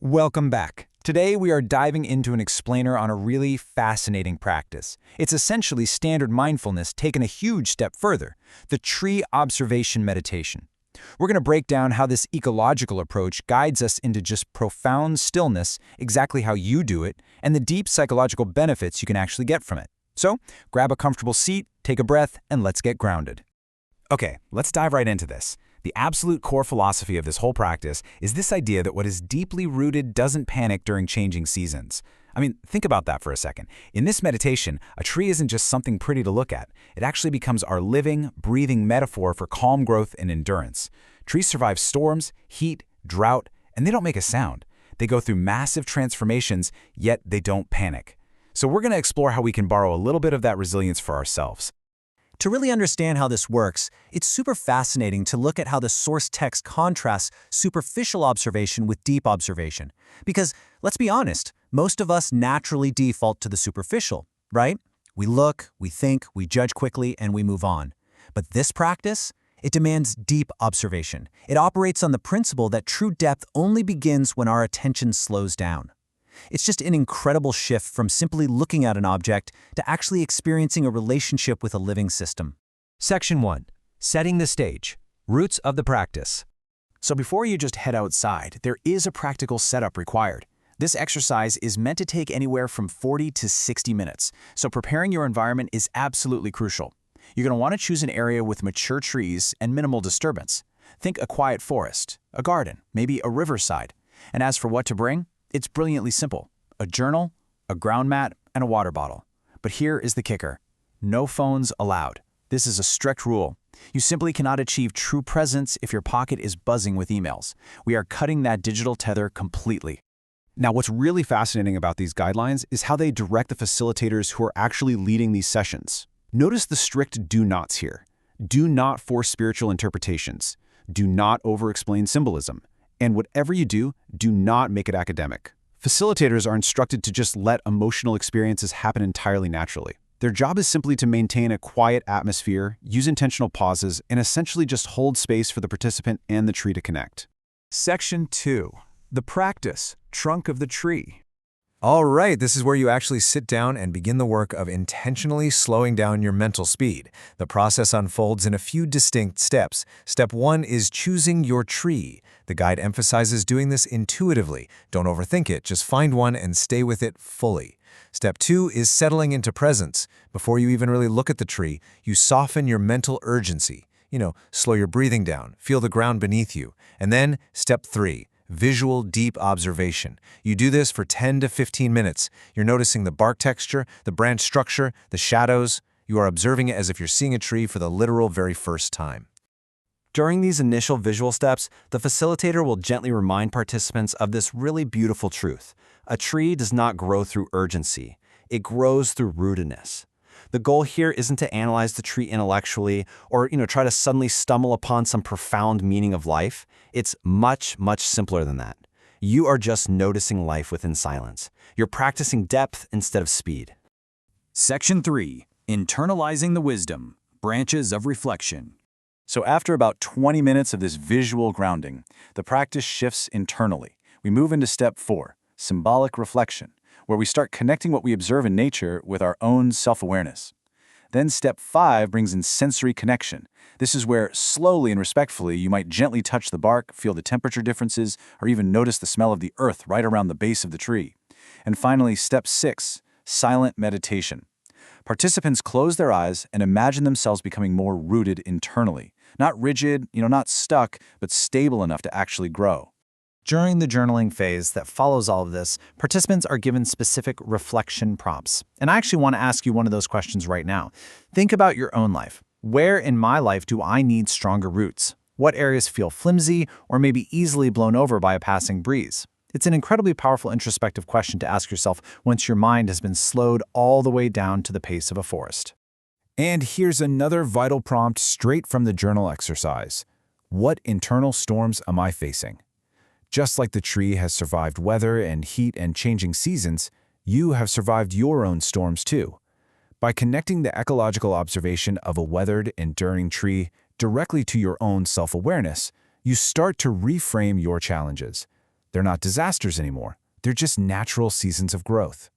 Welcome back. Today we are diving into an explainer on a really fascinating practice. It's essentially standard mindfulness taken a huge step further, the tree observation meditation. We're going to break down how this ecological approach guides us into just profound stillness, exactly how you do it, and the deep psychological benefits you can actually get from it. So, grab a comfortable seat, take a breath, and let's get grounded. Okay, let's dive right into this. The absolute core philosophy of this whole practice is this idea that what is deeply rooted doesn't panic during changing seasons. I mean, think about that for a second. In this meditation, a tree isn't just something pretty to look at. It actually becomes our living, breathing metaphor for calm growth and endurance. Trees survive storms, heat, drought, and they don't make a sound. They go through massive transformations, yet they don't panic. So we're going to explore how we can borrow a little bit of that resilience for ourselves. To really understand how this works, it's super fascinating to look at how the source text contrasts superficial observation with deep observation. Because, let's be honest, most of us naturally default to the superficial, right? We look, we think, we judge quickly, and we move on. But this practice, it demands deep observation. It operates on the principle that true depth only begins when our attention slows down. It's just an incredible shift from simply looking at an object to actually experiencing a relationship with a living system. Section 1. Setting the stage. Roots of the practice. So before you just head outside, there is a practical setup required. This exercise is meant to take anywhere from 40 to 60 minutes, so preparing your environment is absolutely crucial. You're going to want to choose an area with mature trees and minimal disturbance. Think a quiet forest, a garden, maybe a riverside. And as for what to bring, it's brilliantly simple. A journal, a ground mat, and a water bottle. But here is the kicker. No phones allowed. This is a strict rule. You simply cannot achieve true presence if your pocket is buzzing with emails. We are cutting that digital tether completely. Now, what's really fascinating about these guidelines is how they direct the facilitators who are actually leading these sessions. Notice the strict do nots here. Do not force spiritual interpretations. Do not over-explain symbolism. And whatever you do not make it academic. Facilitators are instructed to just let emotional experiences happen entirely naturally. Their job is simply to maintain a quiet atmosphere, use intentional pauses, and essentially just hold space for the participant and the tree to connect. Section 2. The practice. Trunk of the tree. All right, this is where you actually sit down and begin the work of intentionally slowing down your mental speed. The process unfolds in a few distinct steps. Step 1 is choosing your tree. The guide emphasizes doing this intuitively. Don't overthink it, just find one and stay with it fully. Step 2 is settling into presence. Before you even really look at the tree, you soften your mental urgency. Slow your breathing down, feel the ground beneath you. And then, step 3. Visual deep observation. You do this for 10 to 15 minutes. You're noticing the bark texture, the branch structure, the shadows. You are observing it as if you're seeing a tree for the literal very first time. During these initial visual steps, the facilitator will gently remind participants of this really beautiful truth. A tree does not grow through urgency. It grows through rootedness. The goal here isn't to analyze the tree intellectually or try to suddenly stumble upon some profound meaning of life. It's much, much simpler than that. You are just noticing life within silence. You're practicing depth instead of speed. Section 3. Internalizing the wisdom. Branches of reflection. So after about 20 minutes of this visual grounding, the practice shifts internally. We move into step 4, symbolic reflection, where we start connecting what we observe in nature with our own self-awareness. Then step 5 brings in sensory connection. This is where, slowly and respectfully, you might gently touch the bark, feel the temperature differences, or even notice the smell of the earth right around the base of the tree. And finally, step 6, silent meditation. Participants close their eyes and imagine themselves becoming more rooted internally. Not rigid, not stuck, but stable enough to actually grow. During the journaling phase that follows all of this, participants are given specific reflection prompts. And I actually want to ask you one of those questions right now. Think about your own life. Where in my life do I need stronger roots? What areas feel flimsy or maybe easily blown over by a passing breeze? It's an incredibly powerful introspective question to ask yourself once your mind has been slowed all the way down to the pace of a forest. And here's another vital prompt straight from the journal exercise. What internal storms am I facing? Just like the tree has survived weather and heat and changing seasons, you have survived your own storms too. By connecting the ecological observation of a weathered, enduring tree directly to your own self-awareness, you start to reframe your challenges. They're not disasters anymore. They're just natural seasons of growth.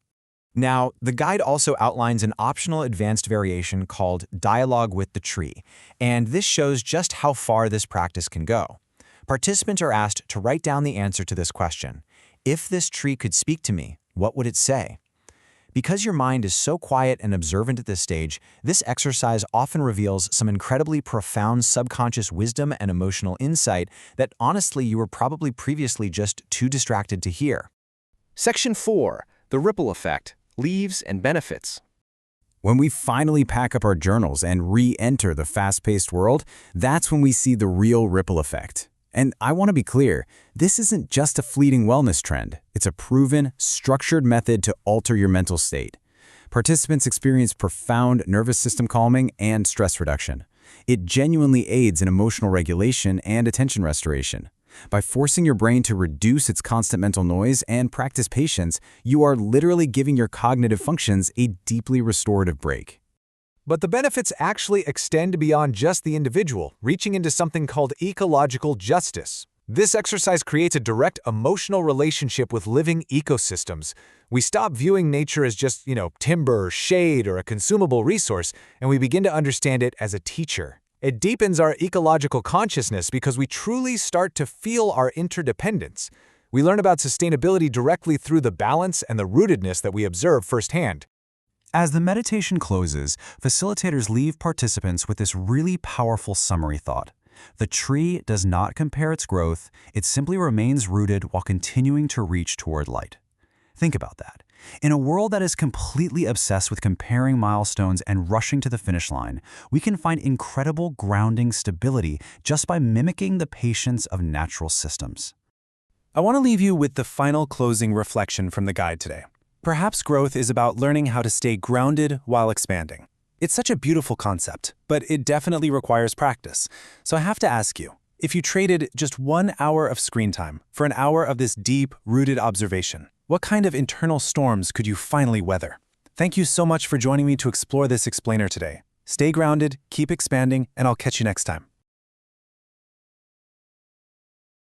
Now, the guide also outlines an optional advanced variation called Dialogue with the Tree, and this shows just how far this practice can go. Participants are asked to write down the answer to this question. If this tree could speak to me, what would it say? Because your mind is so quiet and observant at this stage, this exercise often reveals some incredibly profound subconscious wisdom and emotional insight that honestly you were probably previously just too distracted to hear. Section 4. The Ripple Effect. Leaves and Benefits. When we finally pack up our journals and re-enter the fast-paced world, that's when we see the real ripple effect. And I want to be clear, this isn't just a fleeting wellness trend. It's a proven, structured method to alter your mental state. Participants experience profound nervous system calming and stress reduction. It genuinely aids in emotional regulation and attention restoration. By forcing your brain to reduce its constant mental noise and practice patience, you are literally giving your cognitive functions a deeply restorative break. But the benefits actually extend beyond just the individual, reaching into something called ecological justice. This exercise creates a direct emotional relationship with living ecosystems. We stop viewing nature as just, timber, shade, or a consumable resource, and we begin to understand it as a teacher. It deepens our ecological consciousness because we truly start to feel our interdependence. We learn about sustainability directly through the balance and the rootedness that we observe firsthand. As the meditation closes, facilitators leave participants with this really powerful summary thought. The tree does not compare its growth, it simply remains rooted while continuing to reach toward light. Think about that. In a world that is completely obsessed with comparing milestones and rushing to the finish line, we can find incredible grounding stability just by mimicking the patience of natural systems. I want to leave you with the final closing reflection from the guide today. Perhaps growth is about learning how to stay grounded while expanding. It's such a beautiful concept, but it definitely requires practice. So I have to ask you, if you traded just 1 hour of screen time for an hour of this deep, rooted observation, what kind of internal storms could you finally weather? Thank you so much for joining me to explore this explainer today. Stay grounded, keep expanding, and I'll catch you next time.